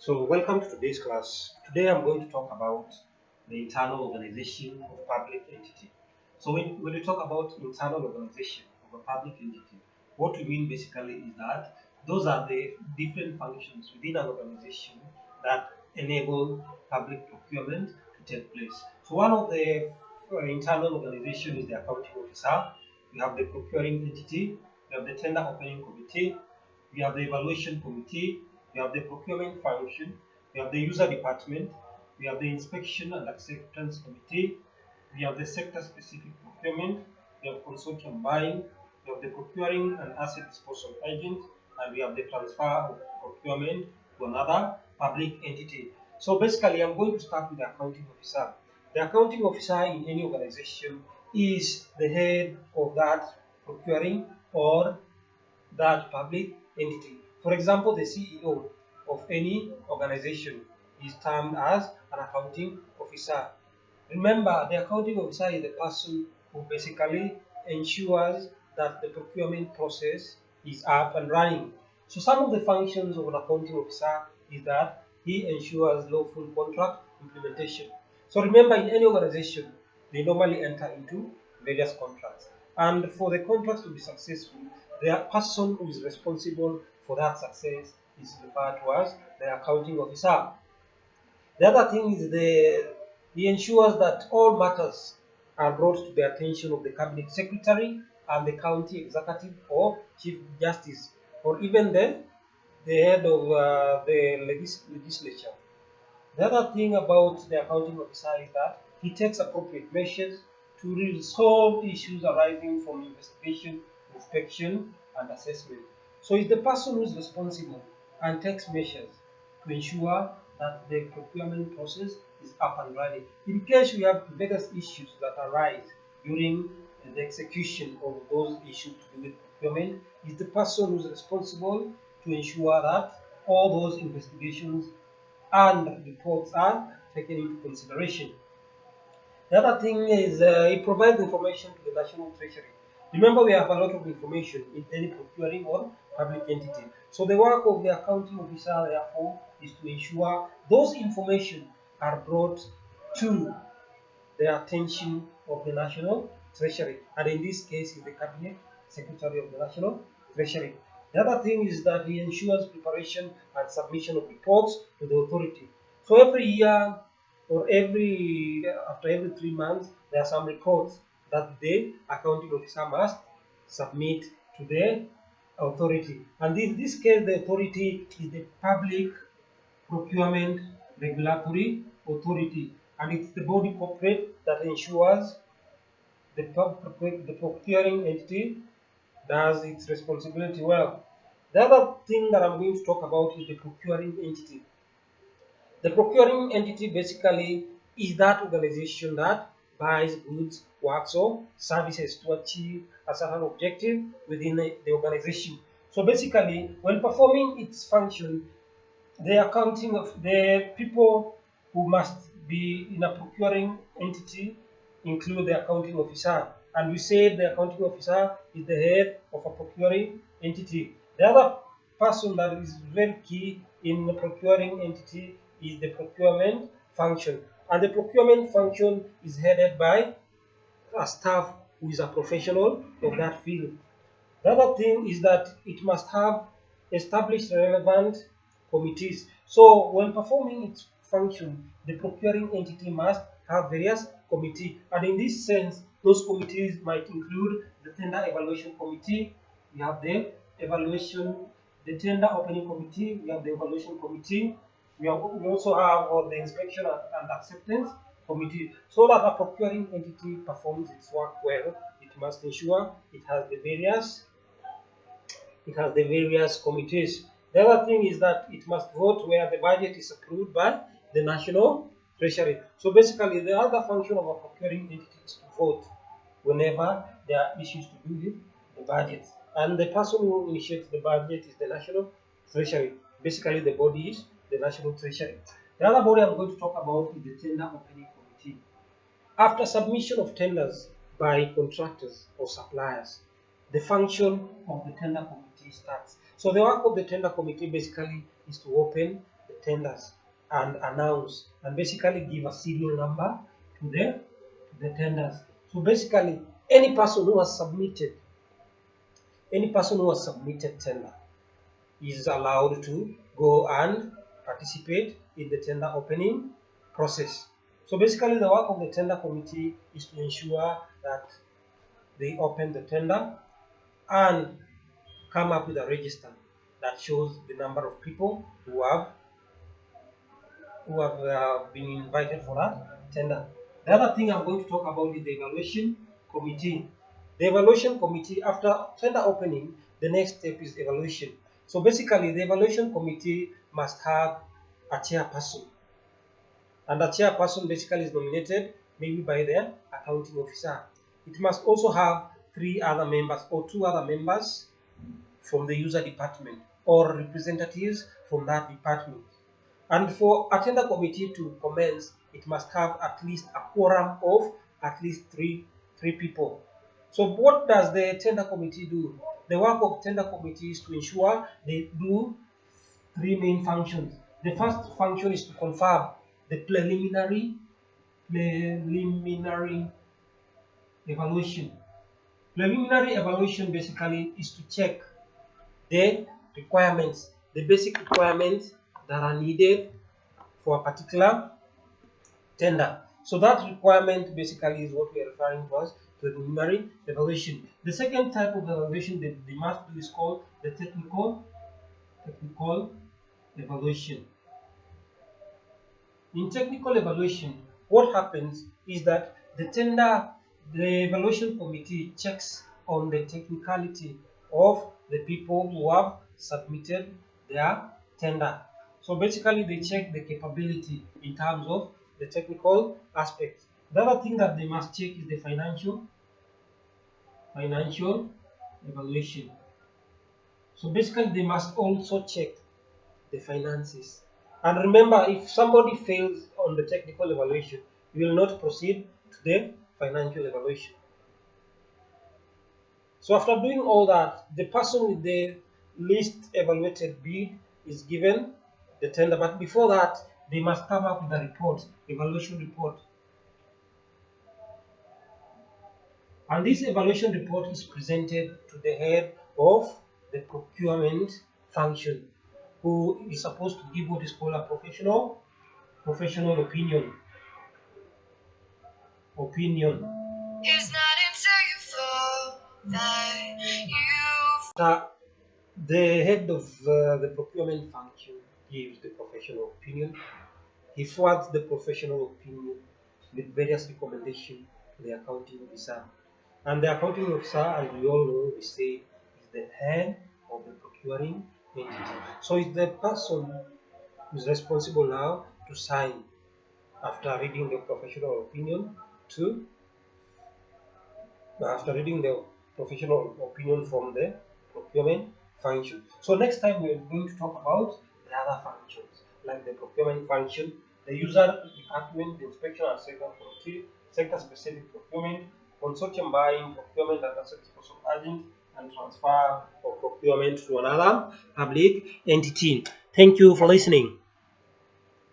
So, welcome to today's class. Today I'm going to talk about the internal organization of public entity. So, when we talk about internal organization of a public entity, what we mean basically is that those are the different functions within an organization that enable public procurement to take place. So, one of the internal organization is the accounting officer. We have the procuring entity. We have the tender opening committee. We have the evaluation committee. We have the procurement function, we have the user department, we have the inspection and acceptance committee, we have the sector specific procurement, we have consortium buying, we have the procuring and asset disposal agent, and we have the transfer of procurement to another public entity. So basically, I'm going to start with the accounting officer. The accounting officer in any organization is the head of that procuring or that public entity. For example, the CEO of any organization is termed as an accounting officer. Remember, the accounting officer is the person who basically ensures that the procurement process is up and running. So some of the functions of an accounting officer is that he ensures lawful contract implementation. So remember, in any organization, they normally enter into various contracts. And for the contracts to be successful, the person who is responsible for that success is referred to as the accounting officer. The other thing is he ensures that all matters are brought to the attention of the cabinet secretary and the county executive or chief justice or even the head of the legislature. The other thing about the accounting officer is that he takes appropriate measures to resolve issues arising from investigation, inspection, and assessment. So he's the person who is responsible and takes measures to ensure that the procurement process is up and running. In case we have various issues that arise during the execution of those issues to do with procurement, is the person who is responsible to ensure that all those investigations and reports are taken into consideration. The other thing is it provides information to the National Treasury. Remember, we have a lot of information in any procuring or public entity. So the work of the accounting officer, therefore, is to ensure those information are brought to the attention of the National Treasury. And in this case, is the Cabinet Secretary of the National Treasury. The other thing is that he ensures preparation and submission of reports to the authority. So every year or after every 3 months, there are some reports that the accounting officer must submit to the authority. And in this case, the authority is the Public Procurement Regulatory Authority, and it's the body corporate that ensures the procuring entity does its responsibility well. The other thing that I'm going to talk about is the procuring entity. The procuring entity basically is that organization that buys goods, works, or services to achieve a certain objective within the organization. So basically, when performing its function, the accounting of the people who must be in a procuring entity include the accounting officer. And we say the accounting officer is the head of a procuring entity. The other person that is very key in the procuring entity is the procurement function. And the procurement function is headed by a staff who is a professional of that field. The other thing is that it must have established relevant committees. So when performing its function, the procuring entity must have various committees. And in this sense, those committees might include the tender evaluation committee, we have the tender opening committee, we have the evaluation committee, we also have the inspection and acceptance committee. So that a procuring entity performs its work well, it must ensure it has the various committees. The other thing is that it must vote where the budget is approved by the National Treasury. So basically, the other function of a procuring entity is to vote whenever there are issues to do with the budget. And the person who initiates the budget is the National Treasury. Basically, the body is the National Treasury. The other body I'm going to talk about is the Tender Opening Committee. After submission of tenders by contractors or suppliers, the function of the tender committee starts. So the work of the tender committee basically is to open the tenders and announce and basically give a serial number to the tenders. So basically, any person who has submitted tender is allowed to go and participate in the tender opening process. So basically, the work of the tender committee is to ensure that they open the tender and come up with a register that shows the number of people who have been invited for that tender. The other thing I'm going to talk about is the evaluation committee. The evaluation committee, after tender opening, the next step is evaluation. So basically, the evaluation committee must have a chairperson, and the chairperson basically is nominated maybe by the accounting officer. It must also have 2 other members from the user department or representatives from that department. And for a tender committee to commence, it must have at least a quorum of at least three people. So what does the tender committee do? The work of tender committee is to ensure they do 3 main functions. The first function is to confirm the preliminary evaluation. Preliminary evaluation basically is to check the requirements, the basic requirements that are needed for a particular tender. So that requirement basically is what we are referring to as preliminary evaluation. The second type of evaluation that they must do is called the technical evaluation. In technical evaluation, what happens is that the evaluation committee checks on the technicality of the people who have submitted their tender. So basically, they check the capability in terms of the technical aspects. The other thing that they must check is the financial evaluation. So basically, they must also check the finances. And remember, if somebody fails on the technical evaluation, you will not proceed to the financial evaluation. So after doing all that, the person with the least evaluated bid is given the tender. But before that, they must come up with a report, evaluation report. And this evaluation report is presented to the head of the procurement function, who is supposed to give what is called a professional opinion. It's not until you fall that you. The head of the procurement function gives the professional opinion. He forwards the professional opinion with various recommendations to the accounting officer. And the accounting officer, as we all know, we say, is the head of the procuring entity. So it's the person who is responsible now to sign after reading the professional opinion from the procurement function. So next time we are going to talk about the other functions like the procurement function, the user department, the inspection and sector specific procurement, consortium buying, procurement and asset disposal agent, and transfer of procurement to another public entity. Thank you for listening.